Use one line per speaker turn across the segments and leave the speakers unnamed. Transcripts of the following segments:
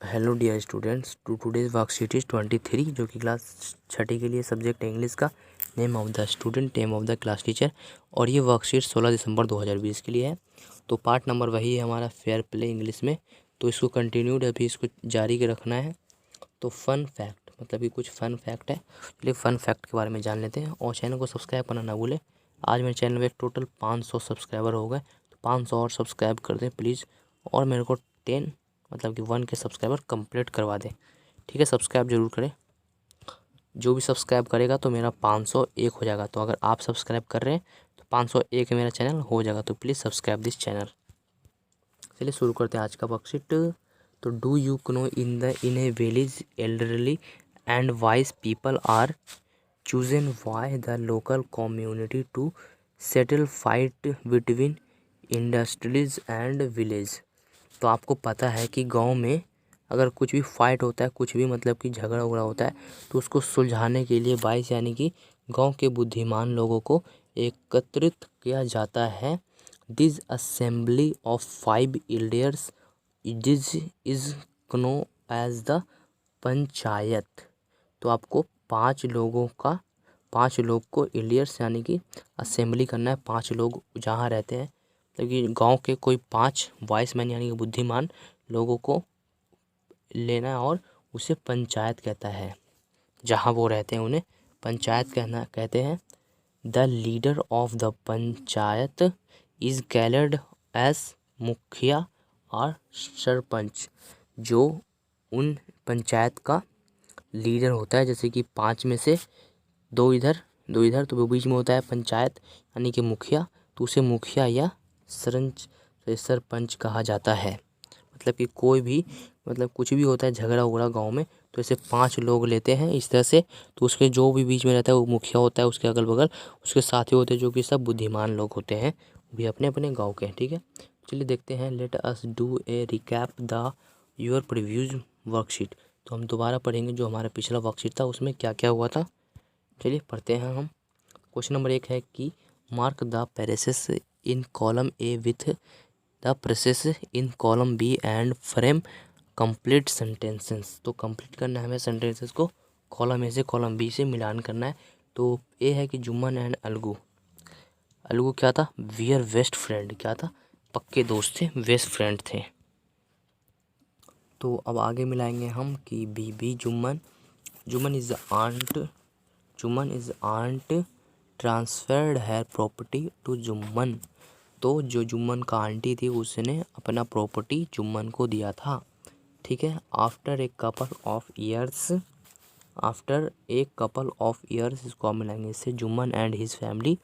Hello dear students, today's worksheet is 23 जो कि class छठी के लिए सब्जेक्ट इंग्लिश का। Name of the student, name of the class teacher. और ये वर्कशीट 16 दिसंबर 2020 के लिए है। तो पार्ट नंबर वही है हमारा, फेयर प्ले इंग्लिश में। तो इसको कंटिन्यूड अभी इसको जारी के रखना है। तो फन फैक्ट मतलब कि कुछ फन फैक्ट है, चलिए फन फैक्ट के बारे में जान लेते हैं। और चैनल को सब्सक्राइब करना ना भूलें। आज मेरे चैनल में टोटल 500 सब्सक्राइबर हो गए, तो 500 और सब्सक्राइब कर दें प्लीज़। और मेरे को 10 मतलब कि 1 के सब्सक्राइबर कंप्लीट करवा दें, ठीक है। सब्सक्राइब जरूर करें, जो भी सब्सक्राइब करेगा तो मेरा 501 हो जाएगा। तो अगर आप सब्सक्राइब कर रहे हैं तो 501 मेरा चैनल हो जाएगा। तो प्लीज़ सब्सक्राइब दिस चैनल। चलिए शुरू करते हैं आज का वर्कशीट। तो do you know in a village elderly and wise people are chosen why the local community to settle fight between industries and village। तो आपको पता है कि गांव में अगर कुछ भी फाइट होता है, कुछ भी मतलब कि झगड़ा उगड़ा होता है, तो उसको सुलझाने के लिए 22 यानी कि गांव के बुद्धिमान लोगों को एकत्रित किया जाता है। This assembly of 5 elders is known as the panchayat. तो आपको 5 लोग को एलियर्स यानी कि असेंबली करना है। 5 लोग जहाँ रहते हैं, लेकिन गांव के कोई 5 वाइस मैन यानी कि बुद्धिमान लोगों को लेना है और उसे पंचायत कहता है। जहाँ वो रहते हैं उन्हें पंचायत कहते हैं। The leader of the panchayat is called as mukhiya और सरपंच। जो उन पंचायत का लीडर होता है, जैसे कि 5 में से 2 इधर 2 इधर, तो वो बीच में होता है पंचायत यानी कि मुखिया, तो उसे मुखिया या सरपंच कहा जाता है। मतलब कि कोई भी मतलब कुछ भी होता है झगड़ा उगड़ा गांव में, तो ऐसे 5 लोग लेते हैं इस तरह से। तो उसके जो भी बीच में रहता है वो मुखिया होता है, उसके अगल बगल उसके साथी होते हैं जो कि सब बुद्धिमान लोग होते हैं, वो भी अपने अपने गाँव के, ठीक है। चलिए देखते हैं। Let us do a recap the your previews worksheet. तो हम दोबारा पढ़ेंगे जो हमारा पिछला वर्कशीट था उसमें क्या क्या हुआ था। चलिए पढ़ते हैं हम। क्वेश्चन नंबर 1 है कि mark the phrases in column A with the phrases in column B and frame complete sentences. तो कंप्लीट करना है हमें सेंटेंसेस को, कॉलम ए से कॉलम बी से मिलान करना है। तो ए है कि जुम्मन एंड अलगू। अलगू क्या था? Wear best friend. क्या था? पक्के दोस्त थे, बेस्ट फ्रेंड थे। तो अब आगे मिलाएंगे हम कि बी Jumman. Jumman is aunt transferred her property to Jumman. तो जो जुम्मन का आंटी थी उसने अपना प्रॉपर्टी जुम्मन को दिया था, ठीक है। After a couple of years इसको आप मिलाएंगे इससे, Jumman and his family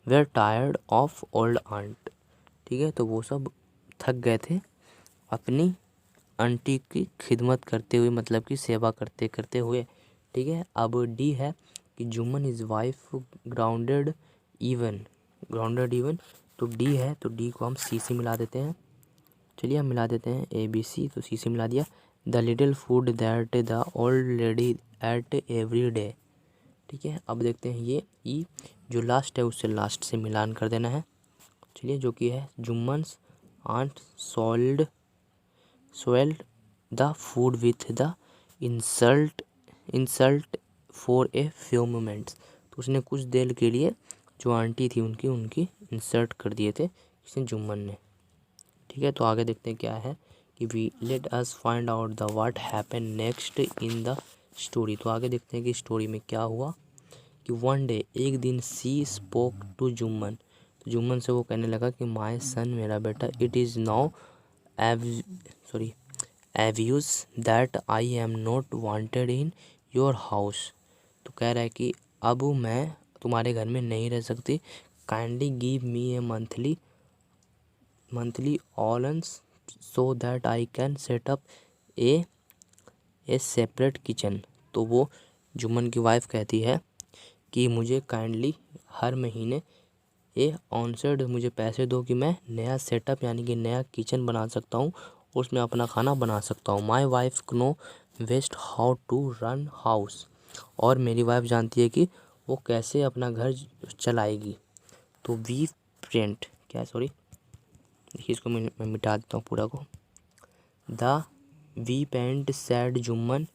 were tired of old aunt. ठीक है, तो वो सब थक गए थे अपनी आंटी की खिदमत करते हुए, मतलब कि सेवा करते करते हुए, ठीक है। अब डी है कि Jumman is wife grounded even. तो डी है, तो डी को हम सी से मिला देते हैं। चलिए हम मिला देते हैं ABC, तो सी से मिला दिया। The little food that the old lady at every day, ठीक है। अब देखते हैं ये ई, जो लास्ट है उससे लास्ट से मिलान कर देना है। चलिए जो कि है Jumman's aunt sold the food with the insult for a few moments. तो उसने कुछ देर के लिए जो आंटी थी उनकी इंसल्ट कर दिए थे किसने? जुम्मन ने, ठीक है। तो आगे देखते हैं क्या है कि we let us find out the what happen next in the story. तो आगे देखते हैं कि स्टोरी में क्या हुआ कि वन डे एक दिन सी स्पोक टू जुम्मन। तो जुम्मन से वो कहने लगा कि माय सन मेरा बेटा, it is now obvious that I am not wanted in your house. तो कह रहा है कि अब मैं तुम्हारे घर में नहीं रह सकती। Kindly give me a monthly allowance so that I can set up a separate kitchen. तो वो जुम्मन की वाइफ कहती है कि मुझे काइंडली हर महीने ये ऑनसेड मुझे पैसे दो कि मैं नया सेटअप यानी कि नया किचन बना सकता हूँ, उसमें अपना खाना बना सकता हूँ। My wife know best how to run house. और मेरी वाइफ जानती है कि वो कैसे अपना घर चलाएगी। तो वी प्रिंट क्या, सॉरी देखिए इसको मैं मिटा देता हूँ पूरा को। We paint said Jumman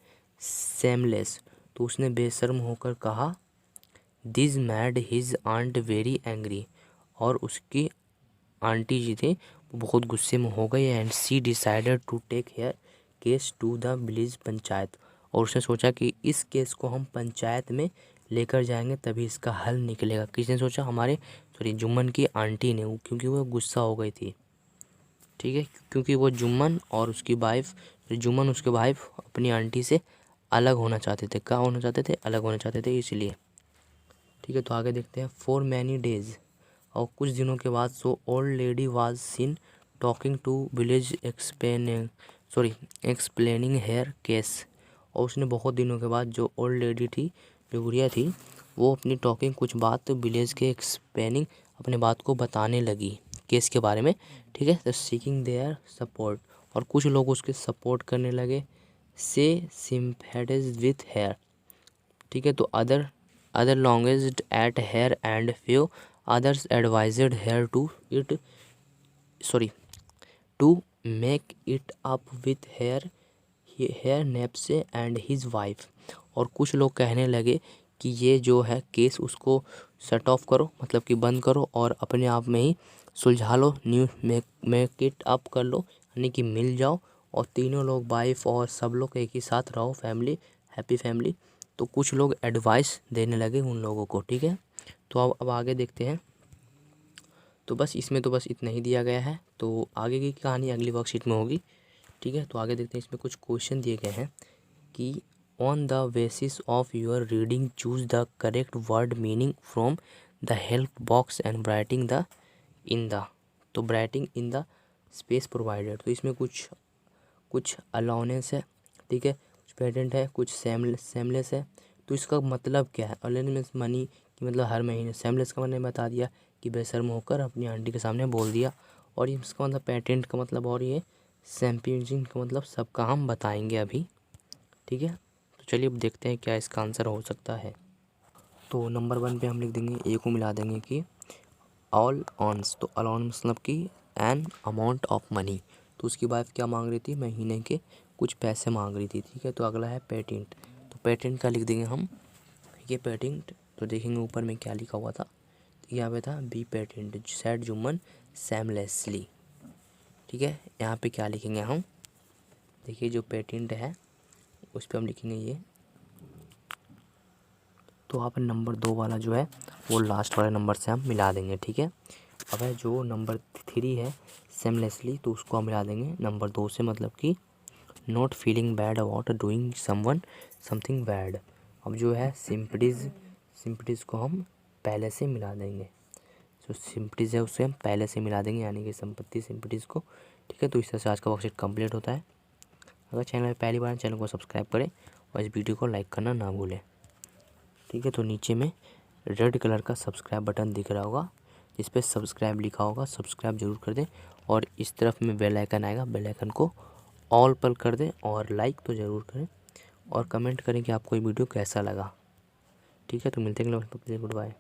shameless. तो उसने बेशर्म होकर कहा, this made his aunt very angry. और उसकी आंटी जी थे वो बहुत गुस्से में हो गई। And she decided to take her case to the village panchayat. और उसने सोचा कि इस केस को हम पंचायत में लेकर जाएंगे तभी इसका हल निकलेगा। किसने सोचा? हमारे जुम्मन की आंटी ने, क्योंकि वो गुस्सा हो गई थी। ठीक है, क्योंकि वो जुम्मन और उसकी वाइफ, जुम्मन उसके वाइफ अपनी आंटी से अलग होना चाहते थे। क्या होना चाहते थे? अलग होना चाहते थे, इसलिए। ठीक है, तो आगे देखते हैं। फॉर मैनी डेज, और कुछ दिनों के बाद, so old lady was seen talking to village explaining her case. और उसने बहुत दिनों के बाद, जो ओल्ड लेडी थी, जो बुढ़िया थी, वो अपनी टॉकिंग कुछ बात विलेज के एक्सप्लेनिंग अपने बात को बताने लगी केस के बारे में। ठीक है, तो सीकिंग देयर सपोर्ट, और कुछ लोग उसके सपोर्ट करने लगे। से सिम्पैथाइज विथ हेयर। ठीक है, तो other longest at her and few others advised her to make it up with her nephew and his wife. और कुछ लोग कहने लगे कि ये जो है केस उसको शट ऑफ करो, मतलब कि बंद करो, और अपने आप में ही सुलझा लो, न्यू मेक इट अप कर लो, यानी कि मिल जाओ, और तीनों लोग, वाइफ और सब लोग एक ही साथ रहो, फैमिली, हैप्पी फैमिली। तो कुछ लोग एडवाइस देने लगे उन लोगों को। ठीक है, तो अब आगे देखते हैं। तो बस इसमें तो बस इतना ही दिया गया है, तो आगे की कहानी अगली वर्कशीट में होगी। ठीक है, तो आगे देखते हैं। इसमें कुछ क्वेश्चन दिए गए हैं कि on the basis of your reading choose the correct word meaning from the help box and writing the in the. तो writing in the space provided. तो इसमें कुछ अलाउनेंस है, ठीक है, कुछ पेटेंट है, कुछ सेमलेस है। तो इसका मतलब क्या है? अलाउनेंस मीन्स मनी, कि मतलब हर महीने। सेमलेस का मैंने बता दिया कि बेशर्म होकर अपनी आंटी के सामने बोल दिया। और ये इसका मतलब पेटेंट का मतलब, और ये सैम्पिंग का मतलब, सबका हम बताएंगे अभी। ठीक है, तो चलिए अब देखते हैं क्या इसका आंसर हो सकता है। तो नंबर 1 पे हम लिख देंगे, ए को मिला देंगे कि ऑल ऑन्स। तो अलाउंस मतलब कि एन अमाउंट ऑफ मनी। तो उसकी वाइफ क्या मांग रही थी? महीने के कुछ पैसे मांग रही थी। ठीक है, तो अगला है पेटेंट। तो पेटेंट का लिख देंगे हम, ये पेटेंट। तो देखेंगे ऊपर में क्या लिखा हुआ था, यहाँ पे था बी पेटेंट सेड जुम्मन सैमलेसली। ठीक है, यहाँ पे क्या लिखेंगे हम? देखिए जो पेटेंट है उस पर हम लिखेंगे ये। तो यहाँ पर नंबर 2 वाला जो है वो लास्ट वाले नंबर से हम मिला देंगे। ठीक है, अब है जो नंबर 3 है सेमलेसली, तो उसको हम मिला देंगे नंबर 2 से, मतलब कि not feeling bad about doing something bad. अब जो है सिंपटीज को हम पहले से मिला देंगे। जो सिंपटीज है उससे हम पहले से मिला देंगे, यानी कि संपत्ति सिंपटीज को। ठीक है, तो इस तरह से आज का वर्कशीट कंप्लीट होता है। अगर चैनल में पहली बार चैनल को सब्सक्राइब करें और इस वीडियो को लाइक करना ना भूलें। ठीक है, तो नीचे में रेड कलर का सब्सक्राइब बटन दिख रहा होगा, इस पर सब्सक्राइब लिखा होगा, सब्सक्राइब जरूर कर दें। और इस तरफ में बेल आइकन आएगा, बेल आइकन को ऑल पर कर दें, और लाइक तो ज़रूर करें, और कमेंट करें कि आपको ये वीडियो कैसा लगा। ठीक है, तो मिलते हैं, गुड बाय।